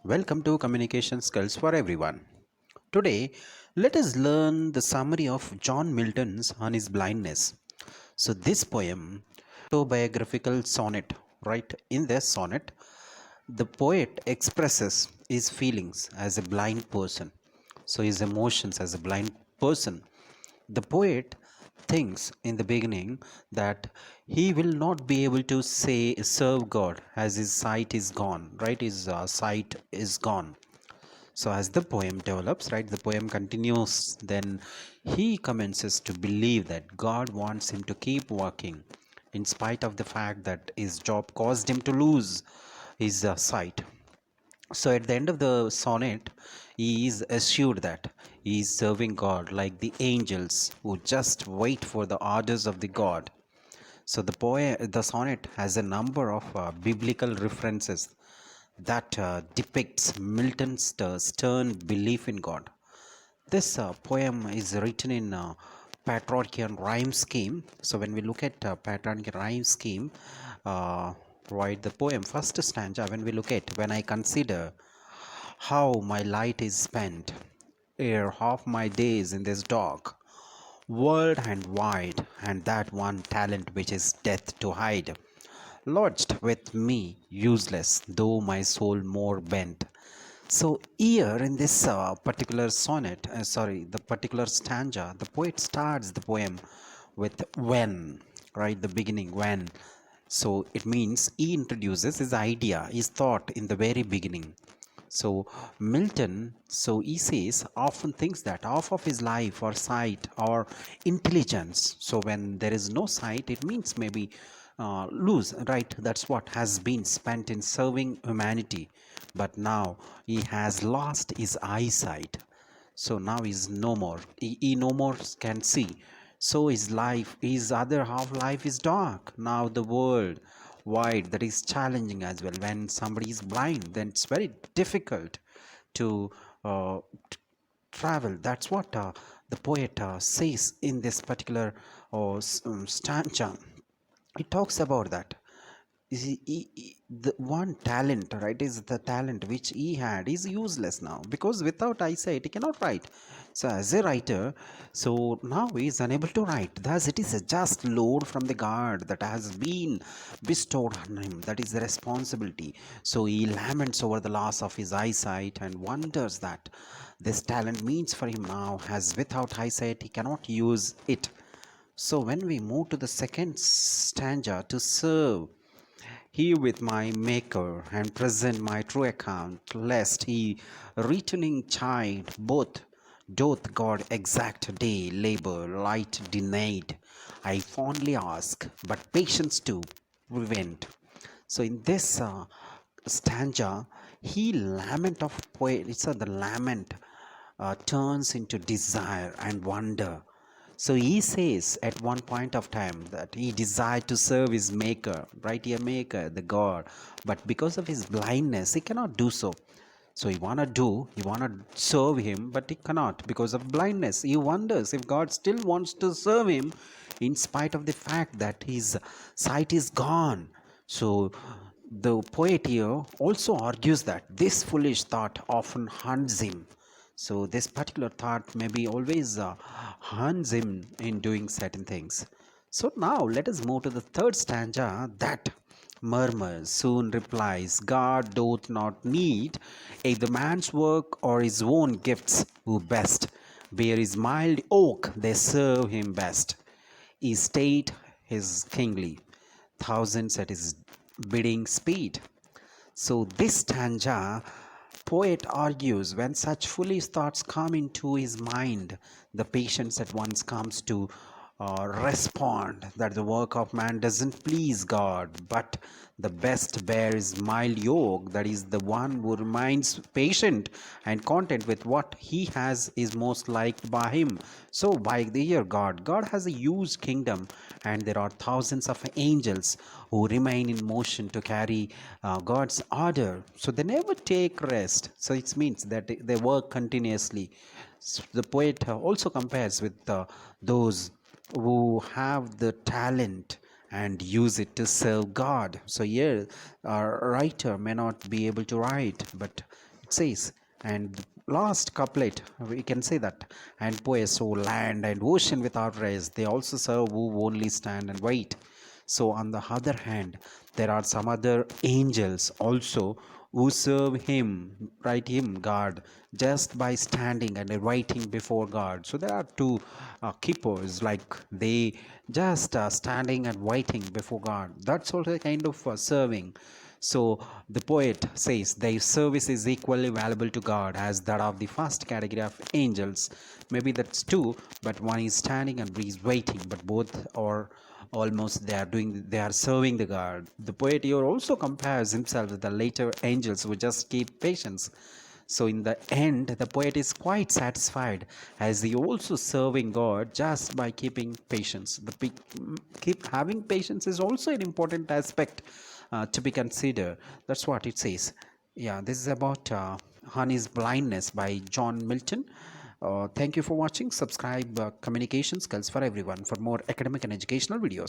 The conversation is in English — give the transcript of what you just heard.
Welcome to Communication Skills for Everyone. Today, let us learn the summary of John Milton's on his blindness. So, this poem, autobiographical sonnet, right? In this sonnet, the poet expresses his feelings as a blind person, so his emotions as a blind person. The poet thinks in the beginning that he will not be able to say serve God as his sight is gone, right? His sight is gone. So as the poem develops, right, the poem continues, then he commences to believe that God wants him to keep working in spite of the fact that his job caused him to lose his sight. So at the end of the sonnet, he is assured that he is serving God like the angels who just wait for the orders of the God. So the sonnet has a number of biblical references that depicts Milton's stern belief in God. This poem is written in Petrarchian rhyme scheme. So when we look at Petrarchian rhyme scheme, uh, right, the poem first stanza. When I consider how my light is spent, ere half my days in this dark world and wide, and that one talent which is death to hide, lodged with me, useless, though my soul more bent. So, here in this particular sonnet, the particular stanza, the poet starts the poem with when, right? The beginning, when. So, it means he introduces his idea, his thought in the very beginning. So, Milton, so he says, often thinks that half of his life or sight or intelligence. So, when there is no sight, it means maybe lose, right? That's what has been spent in serving humanity. But now he has lost his eyesight. So now he's no more. He no more can see. So his life, his other half life is dark. Now the world wide, that is challenging as well. When somebody is blind, then it's very difficult to travel. That's what the poet says in this particular stanza. He talks about that. You see, the one talent, right, is the talent which he had is useless now, because without eyesight he cannot write. So as a writer, so now he is unable to write. Thus it is a just load from the God that has been bestowed on him. That is the responsibility. So he laments over the loss of his eyesight and wonders that this talent means for him now, as without eyesight he cannot use it. So when we move to the second stanza, to serve he with my maker and present my true account, lest he returning chide both doth God exact day labor light denied. I fondly ask, but patience to prevent. So in this stanza, he lament of poet. It's the lament turns into desire and wonder. So he says at one point of time that he desired to serve his maker, right? Your maker, the God. But because of his blindness, he cannot do so. So he wanna serve him, but he cannot because of blindness. He wonders if God still wants to serve him in spite of the fact that his sight is gone. So the poet here also argues that this foolish thought often haunts him. So this particular thought maybe always haunts him in doing certain things. So now let us move to the third stanza that murmurs, soon replies, God doth not need if the man's work or his own gifts who best bear his mild oak, they serve him best. His state is kingly, thousands at his bidding speed. So this stanza, poet argues, when such foolish thoughts come into his mind, the patience at once comes to respond that the work of man doesn't please God, but the best bears mild yoke, that is the one who remains patient and content with what he has is most liked by him. So by the year God has a huge kingdom, and there are thousands of angels who remain in motion to carry God's order. So they never take rest. So it means that they work continuously. So the poet also compares with those who have the talent and use it to serve God. So here, a writer may not be able to write, but says, and the last couplet we can say that, and poets who land and ocean without rest, they also serve who only stand and wait. So on the other hand, there are some other angels also who serve him, right, him, God, just by standing and waiting before God. So there are two keepers, like they just standing and waiting before God. That's also a kind of serving. So the poet says their service is equally valuable to God as that of the first category of angels. Maybe that's two, but one is standing and one is waiting, but both are almost they are serving the God. The poet here also compares himself with the later angels who just keep patience. So in the end, the poet is quite satisfied as he also serving God just by keeping patience. Keep having patience is also an important aspect to be considered. That's what it says. Yeah, this is about Honey's Blindness by John Milton. Thank you for watching. Subscribe Communication Skills for Everyone for more academic and educational videos.